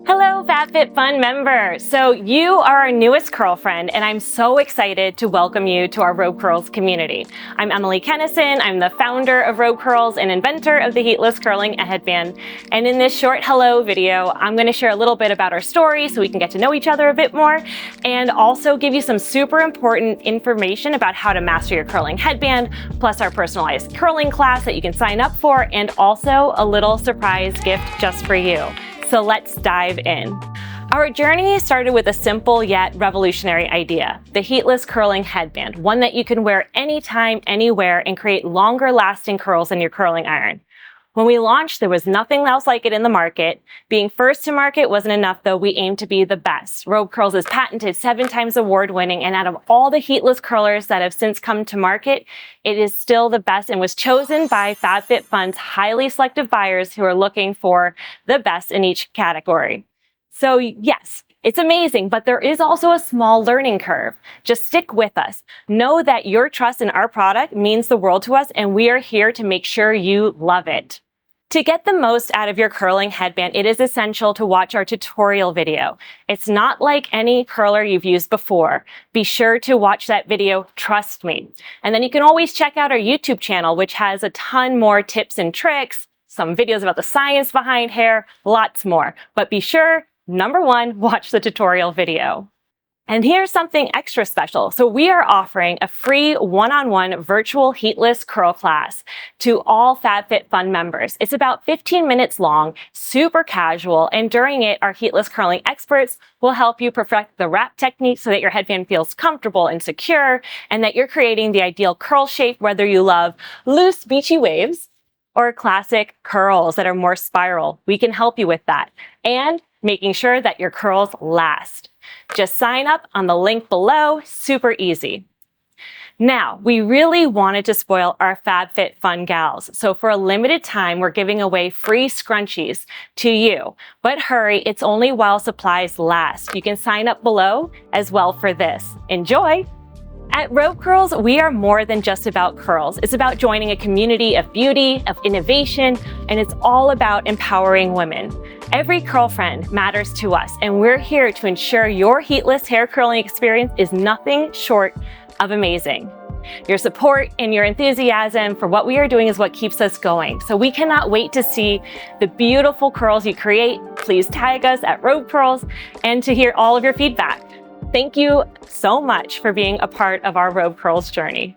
Hello, FabFitFun member. So you are our newest curl friend, and I'm so excited to welcome you to our RobeCurls community. I'm Emily Kenison. I'm the founder of RobeCurls and inventor of the Heatless curling headband. And in this short hello video, I'm going to share a little bit about our story so we can get to know each other a bit more, and also give you some super important information about how to master your curling headband, plus our personalized curling class that you can sign up for, and also a little surprise gift just for you. So let's dive in. Our journey started with a simple yet revolutionary idea, the Heatless curling headband, one that you can wear anytime, anywhere, and create longer lasting curls than your curling iron. When we launched, there was nothing else like it in the market. Being first to market wasn't enough though, we aimed to be the best. RobeCurls is patented, 7 times award winning, and out of all the heatless curlers that have since come to market, it is still the best and was chosen by FabFitFun's highly selective buyers who are looking for the best in each category. So yes, it's amazing, but there is also a small learning curve. Just stick with us. Know that your trust in our product means the world to us, and we are here to make sure you love it. To get the most out of your curling headband, it is essential to watch our tutorial video. It's not like any curler you've used before. Be sure to watch that video, trust me. And then you can always check out our YouTube channel, which has a ton more tips and tricks, some videos about the science behind hair, lots more. But be sure, number 1, watch the tutorial video. And here's something extra special. So we are offering a free one-on-one virtual heatless curl class to all FabFitFun members. It's about 15 minutes long, super casual, and during it, our heatless curling experts will help you perfect the wrap technique so that your headband feels comfortable and secure, and that you're creating the ideal curl shape, whether you love loose, beachy waves or classic curls that are more spiral. We can help you with that. And making sure that your curls last. Just sign up on the link below, super easy. Now, we really wanted to spoil our FabFitFun gals, so for a limited time, we're giving away free scrunchies to you. But hurry, it's only while supplies last. You can sign up below as well for this. Enjoy! At RobeCurls, we are more than just about curls. It's about joining a community of beauty, of innovation, and it's all about empowering women. Every curl friend matters to us, and we're here to ensure your heatless hair curling experience is nothing short of amazing. Your support and your enthusiasm for what we are doing is what keeps us going. So we cannot wait to see the beautiful curls you create. Please tag us at RobeCurls and to hear all of your feedback. Thank you so much for being a part of our RobeCurls journey.